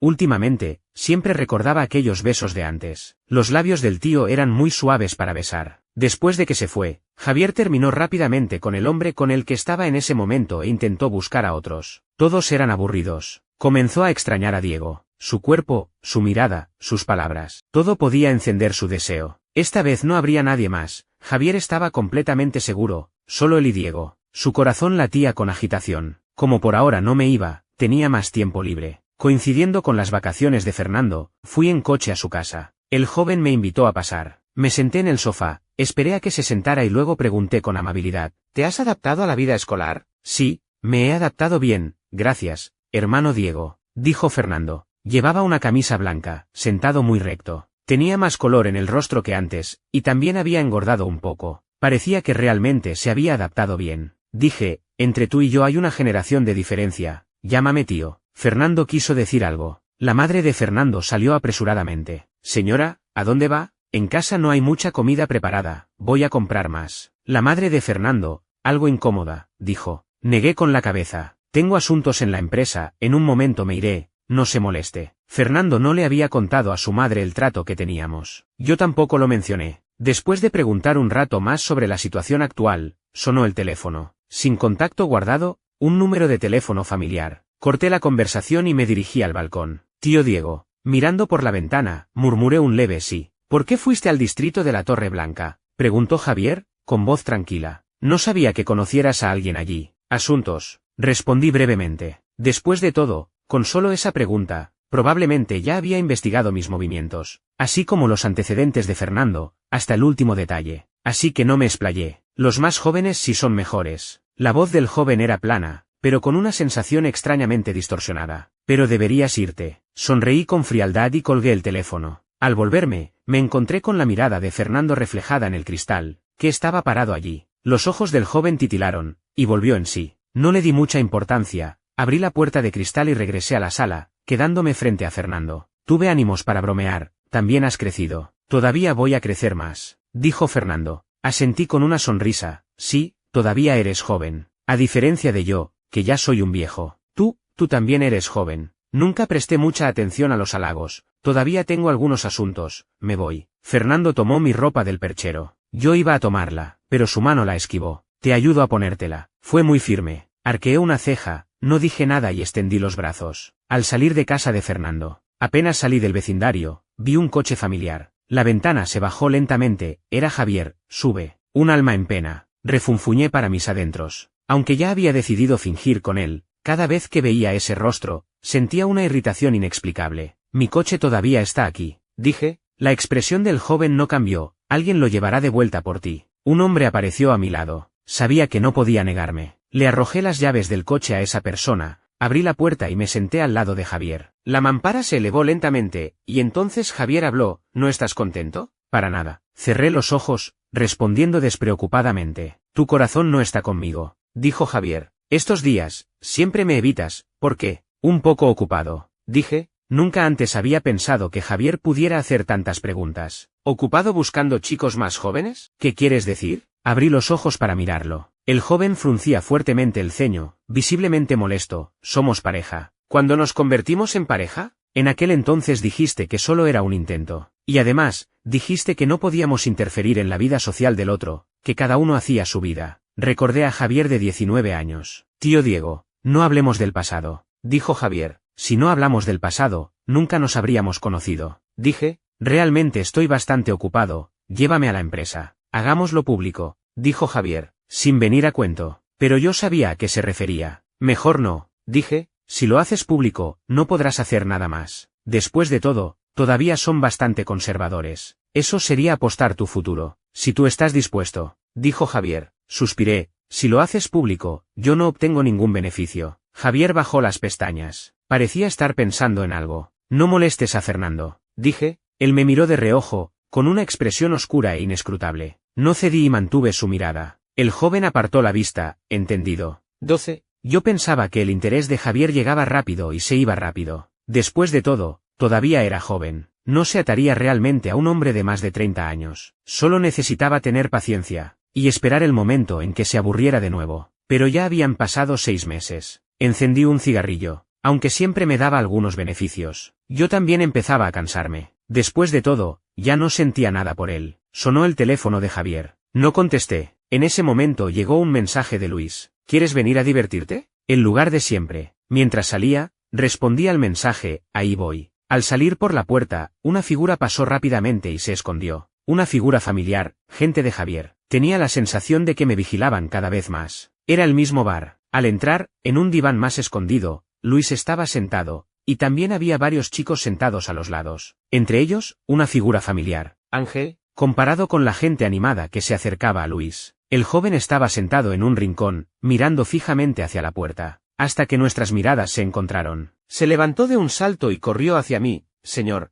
Últimamente, siempre recordaba aquellos besos de antes. Los labios del tío eran muy suaves para besar. Después de que se fue, Javier terminó rápidamente con el hombre con el que estaba en ese momento e intentó buscar a otros. Todos eran aburridos. Comenzó a extrañar a Diego. Su cuerpo, su mirada, sus palabras. Todo podía encender su deseo. Esta vez no habría nadie más. Javier estaba completamente seguro, solo él y Diego. Su corazón latía con agitación. Como por ahora no me iba, tenía más tiempo libre. Coincidiendo con las vacaciones de Fernando, fui en coche a su casa. El joven me invitó a pasar. Me senté en el sofá, esperé a que se sentara y luego pregunté con amabilidad. ¿Te has adaptado a la vida escolar? Sí, me he adaptado bien, gracias, hermano Diego, dijo Fernando. Llevaba una camisa blanca, sentado muy recto. Tenía más color en el rostro que antes, y también había engordado un poco. Parecía que realmente se había adaptado bien. Dije, entre tú y yo hay una generación de diferencia, llámame tío. Fernando quiso decir algo. La madre de Fernando salió apresuradamente. Señora, ¿a dónde va? En casa no hay mucha comida preparada, voy a comprar más. La madre de Fernando, algo incómoda, dijo. Negué con la cabeza. Tengo asuntos en la empresa, en un momento me iré, no se moleste. Fernando no le había contado a su madre el trato que teníamos. Yo tampoco lo mencioné. Después de preguntar un rato más sobre la situación actual, sonó el teléfono. Sin contacto guardado, un número de teléfono familiar. Corté la conversación y me dirigí al balcón. Tío Diego, mirando por la ventana, murmuré un leve sí. ¿Por qué fuiste al distrito de la Torre Blanca? Preguntó Javier, con voz tranquila. No sabía que conocieras a alguien allí. Asuntos, respondí brevemente. Después de todo, con solo esa pregunta, probablemente ya había investigado mis movimientos, así como los antecedentes de Fernando, hasta el último detalle. Así que no me explayé. Los más jóvenes sí son mejores. La voz del joven era plana, pero con una sensación extrañamente distorsionada. Pero deberías irte. Sonreí con frialdad y colgué el teléfono. Al volverme, me encontré con la mirada de Fernando reflejada en el cristal, que estaba parado allí. Los ojos del joven titilaron, y volvió en sí. No le di mucha importancia, abrí la puerta de cristal y regresé a la sala, quedándome frente a Fernando. Tuve ánimos para bromear, también has crecido. Todavía voy a crecer más, dijo Fernando. Asentí con una sonrisa. Sí, todavía eres joven. A diferencia de yo, que ya soy un viejo. Tú también eres joven. Nunca presté mucha atención a los halagos. Todavía tengo algunos asuntos, me voy. Fernando tomó mi ropa del perchero. Yo iba a tomarla, pero su mano la esquivó. Te ayudo a ponértela. Fue muy firme. Arqueé una ceja, No dije nada y extendí los brazos. Al salir de casa de Fernando, apenas salí del vecindario, vi un coche familiar. La ventana se bajó lentamente, era Javier, sube. Un alma en pena, refunfuñé para mis adentros. Aunque ya había decidido fingir con él, cada vez que veía ese rostro, sentía una irritación inexplicable. Mi coche todavía está aquí, dije. La expresión del joven no cambió, alguien lo llevará de vuelta por ti. Un hombre apareció a mi lado, sabía que no podía negarme. Le arrojé las llaves del coche a esa persona, abrí la puerta y me senté al lado de Javier. La mampara se elevó lentamente, y entonces Javier habló, ¿no estás contento? Para nada. Cerré los ojos, respondiendo despreocupadamente. Tu corazón no está conmigo, dijo Javier. Estos días, siempre me evitas, ¿por qué? Un poco ocupado, dije. Nunca antes había pensado que Javier pudiera hacer tantas preguntas. ¿Ocupado buscando chicos más jóvenes? ¿Qué quieres decir? Abrí los ojos para mirarlo. El joven fruncía fuertemente el ceño, visiblemente molesto. ¿Somos pareja? ¿Cuándo nos convertimos en pareja? En aquel entonces dijiste que solo era un intento. Y además, dijiste que no podíamos interferir en la vida social del otro, que cada uno hacía su vida. Recordé a Javier de 19 años. Tío Diego, no hablemos del pasado, dijo Javier. Si no hablamos del pasado, nunca nos habríamos conocido. Dije, realmente estoy bastante ocupado, llévame a la empresa. Hagámoslo público, dijo Javier, sin venir a cuento. Pero yo sabía a qué se refería. Mejor no, dije, si lo haces público, no podrás hacer nada más. Después de todo, todavía son bastante conservadores. Eso sería apostar tu futuro. Si tú estás dispuesto, dijo Javier. Suspiré, si lo haces público, yo no obtengo ningún beneficio. Javier bajó las pestañas. Parecía estar pensando en algo. No molestes a Fernando, dije. Él me miró de reojo, con una expresión oscura e inescrutable. No cedí y mantuve su mirada. El joven apartó la vista, entendido. 12. Yo pensaba que el interés de Javier llegaba rápido y se iba rápido. Después de todo, todavía era joven. No se ataría realmente a un hombre de más de 30 años. Solo necesitaba tener paciencia, y esperar el momento en que se aburriera de nuevo. Pero ya habían pasado 6 meses. Encendí un cigarrillo. Aunque siempre me daba algunos beneficios, yo también empezaba a cansarme. Después de todo, ya no sentía nada por él. Sonó el teléfono de Javier. No contesté. En ese momento llegó un mensaje de Luis. ¿Quieres venir a divertirte? El lugar de siempre. Mientras salía, respondí al mensaje, ahí voy. Al salir por la puerta, una figura pasó rápidamente y se escondió. Una figura familiar, gente de Javier. Tenía la sensación de que me vigilaban cada vez más. Era el mismo bar. Al entrar, en un diván más escondido, Luis estaba sentado, y también había varios chicos sentados a los lados. Entre ellos, una figura familiar. Ángel, comparado con la gente animada que se acercaba a Luis. El joven estaba sentado en un rincón, mirando fijamente hacia la puerta, hasta que nuestras miradas se encontraron. Se levantó de un salto y corrió hacia mí. Señor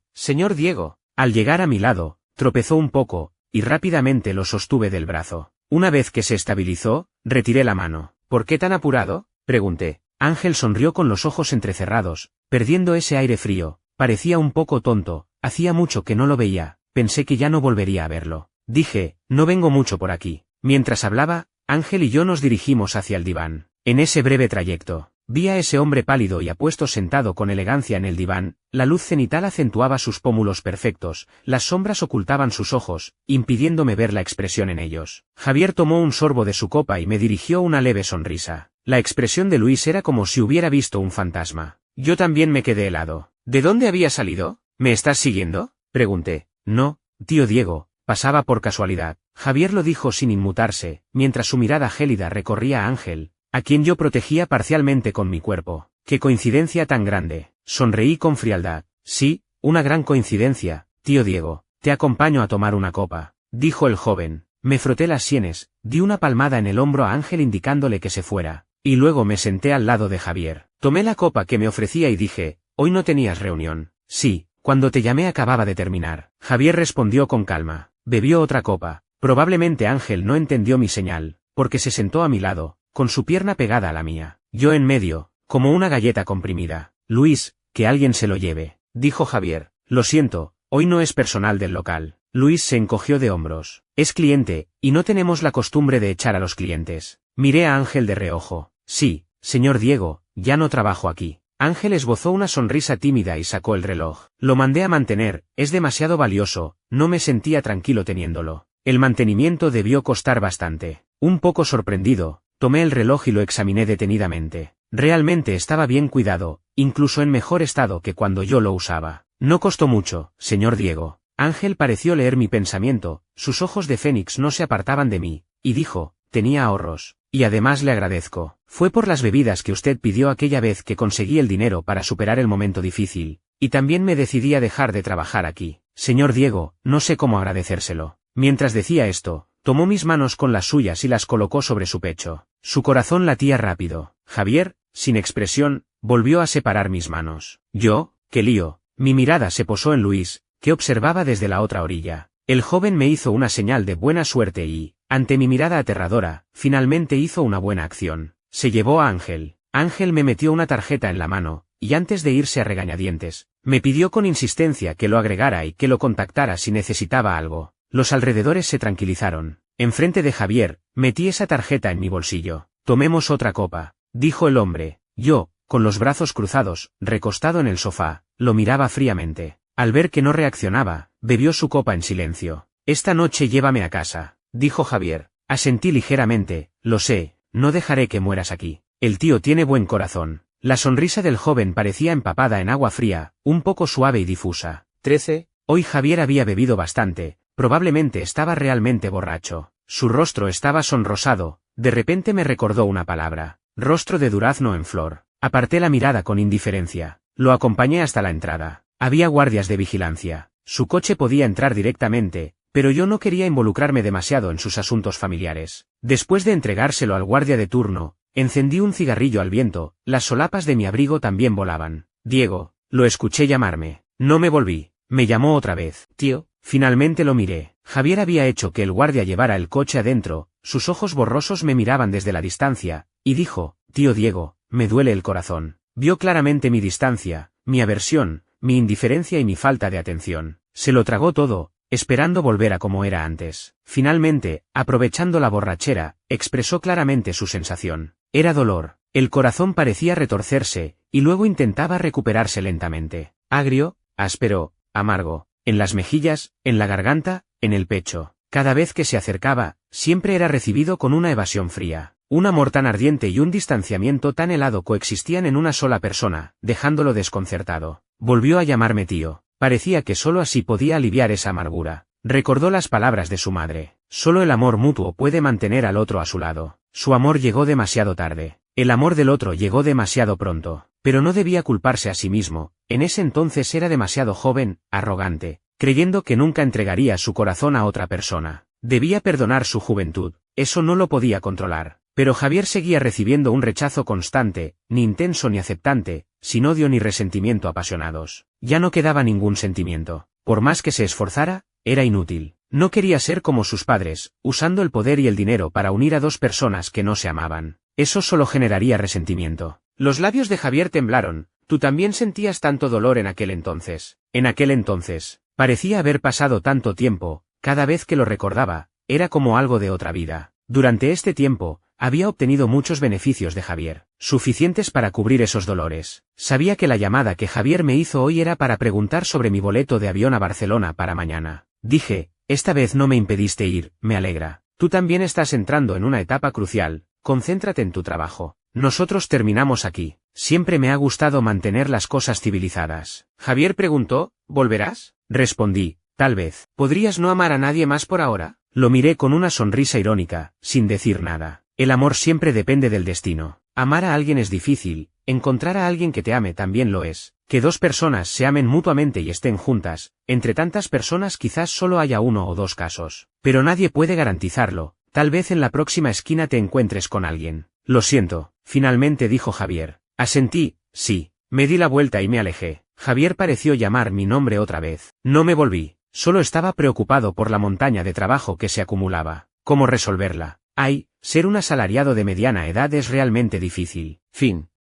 Diego. Al llegar a mi lado, tropezó un poco, y rápidamente lo sostuve del brazo. Una vez que se estabilizó, retiré la mano. ¿Por qué tan apurado? Pregunté. Ángel sonrió con los ojos entrecerrados, perdiendo ese aire frío. Parecía un poco tonto, hacía mucho que no lo veía, pensé que ya no volvería a verlo. Dije, no vengo mucho por aquí. Mientras hablaba, Ángel y yo nos dirigimos hacia el diván. En ese breve trayecto, vi a ese hombre pálido y apuesto sentado con elegancia en el diván, la luz cenital acentuaba sus pómulos perfectos, las sombras ocultaban sus ojos, impidiéndome ver la expresión en ellos. Javier tomó un sorbo de su copa y me dirigió una leve sonrisa. La expresión de Luis era como si hubiera visto un fantasma. Yo también me quedé helado. ¿De dónde había salido? ¿Me estás siguiendo? Pregunté. No, tío Diego, pasaba por casualidad. Javier lo dijo sin inmutarse, mientras su mirada gélida recorría a Ángel, a quien yo protegía parcialmente con mi cuerpo. ¡Qué coincidencia tan grande! Sonreí con frialdad. Sí, una gran coincidencia, tío Diego. Te acompaño a tomar una copa, dijo el joven. Me froté las sienes, di una palmada en el hombro a Ángel indicándole que se fuera. Y luego me senté al lado de Javier. Tomé la copa que me ofrecía y dije, ¿hoy no tenías reunión? Sí, cuando te llamé acababa de terminar. Javier respondió con calma. Bebió otra copa. Probablemente Ángel no entendió mi señal, porque se sentó a mi lado, con su pierna pegada a la mía. Yo en medio, como una galleta comprimida. Luis, que alguien se lo lleve, dijo Javier. Lo siento, hoy no es personal del local. Luis se encogió de hombros. Es cliente, y no tenemos la costumbre de echar a los clientes. Miré a Ángel de reojo. Sí, señor Diego, ya no trabajo aquí. Ángel esbozó una sonrisa tímida y sacó el reloj. Lo mandé a mantener, es demasiado valioso, no me sentía tranquilo teniéndolo. El mantenimiento debió costar bastante. Un poco sorprendido, tomé el reloj y lo examiné detenidamente. Realmente estaba bien cuidado, incluso en mejor estado que cuando yo lo usaba. No costó mucho, señor Diego. Ángel pareció leer mi pensamiento, sus ojos de fénix no se apartaban de mí, y dijo, tenía ahorros, y además le agradezco. Fue por las bebidas que usted pidió aquella vez que conseguí el dinero para superar el momento difícil, y también me decidí a dejar de trabajar aquí. Señor Diego, no sé cómo agradecérselo. Mientras decía esto, tomó mis manos con las suyas y las colocó sobre su pecho. Su corazón latía rápido. Javier, sin expresión, volvió a separar mis manos. Yo, qué lío. Mi mirada se posó en Luis, que observaba desde la otra orilla. El joven me hizo una señal de buena suerte y, ante mi mirada aterradora, finalmente hizo una buena acción. Se llevó a Ángel. Ángel me metió una tarjeta en la mano, y antes de irse a regañadientes, me pidió con insistencia que lo agregara y que lo contactara si necesitaba algo. Los alrededores se tranquilizaron. Enfrente de Javier, metí esa tarjeta en mi bolsillo. Tomemos otra copa, dijo el hombre. Yo, con los brazos cruzados, recostado en el sofá, lo miraba fríamente. Al ver que no reaccionaba, bebió su copa en silencio. Esta noche llévame a casa, dijo Javier. Asentí ligeramente, lo sé, no dejaré que mueras aquí. El tío tiene buen corazón. La sonrisa del joven parecía empapada en agua fría, un poco suave y difusa. 13. Hoy Javier había bebido bastante, probablemente estaba realmente borracho. Su rostro estaba sonrosado, de repente me recordó una palabra. Rostro de durazno en flor. Aparté la mirada con indiferencia. Lo acompañé hasta la entrada. Había guardias de vigilancia. Su coche podía entrar directamente, pero yo no quería involucrarme demasiado en sus asuntos familiares. Después de entregárselo al guardia de turno, encendí un cigarrillo al viento, las solapas de mi abrigo también volaban. Diego, lo escuché llamarme. No me volví. Me llamó otra vez. Tío, finalmente lo miré. Javier había hecho que el guardia llevara el coche adentro, sus ojos borrosos me miraban desde la distancia, y dijo, tío Diego, me duele el corazón. Vio claramente mi distancia, mi aversión, mi indiferencia y mi falta de atención. Se lo tragó todo, esperando volver a como era antes. Finalmente, aprovechando la borrachera, expresó claramente su sensación. Era dolor. El corazón parecía retorcerse, y luego intentaba recuperarse lentamente. Agrio, áspero, amargo. En las mejillas, en la garganta, en el pecho. Cada vez que se acercaba, siempre era recibido con una evasión fría. Un amor tan ardiente y un distanciamiento tan helado coexistían en una sola persona, dejándolo desconcertado. Volvió a llamarme tío. Parecía que solo así podía aliviar esa amargura. Recordó las palabras de su madre. Solo el amor mutuo puede mantener al otro a su lado. Su amor llegó demasiado tarde. El amor del otro llegó demasiado pronto. Pero no debía culparse a sí mismo. En ese entonces era demasiado joven, arrogante, creyendo que nunca entregaría su corazón a otra persona. Debía perdonar su juventud. Eso no lo podía controlar. Pero Javier seguía recibiendo un rechazo constante, ni intenso ni aceptante, sin odio ni resentimiento apasionados. Ya no quedaba ningún sentimiento. Por más que se esforzara, era inútil. No quería ser como sus padres, usando el poder y el dinero para unir a dos personas que no se amaban. Eso solo generaría resentimiento. Los labios de Javier temblaron. Tú también sentías tanto dolor en aquel entonces. En aquel entonces, parecía haber pasado tanto tiempo, cada vez que lo recordaba, era como algo de otra vida. Durante este tiempo, había obtenido muchos beneficios de Javier, suficientes para cubrir esos dolores. Sabía que la llamada que Javier me hizo hoy era para preguntar sobre mi boleto de avión a Barcelona para mañana. Dije, esta vez no me impediste ir, me alegra. Tú también estás entrando en una etapa crucial, concéntrate en tu trabajo. Nosotros terminamos aquí. Siempre me ha gustado mantener las cosas civilizadas. Javier preguntó, ¿volverás? Respondí, tal vez. ¿Podrías no amar a nadie más por ahora? Lo miré con una sonrisa irónica, sin decir nada. El amor siempre depende del destino. Amar a alguien es difícil, encontrar a alguien que te ame también lo es. Que dos personas se amen mutuamente y estén juntas, entre tantas personas quizás solo haya uno o dos casos. Pero nadie puede garantizarlo, tal vez en la próxima esquina te encuentres con alguien. Lo siento, finalmente dijo Javier. Asentí, sí. Me di la vuelta y me alejé. Javier pareció llamar mi nombre otra vez. No me volví. Solo estaba preocupado por la montaña de trabajo que se acumulaba. ¿Cómo resolverla? Ay, ser un asalariado de mediana edad es realmente difícil. Fin.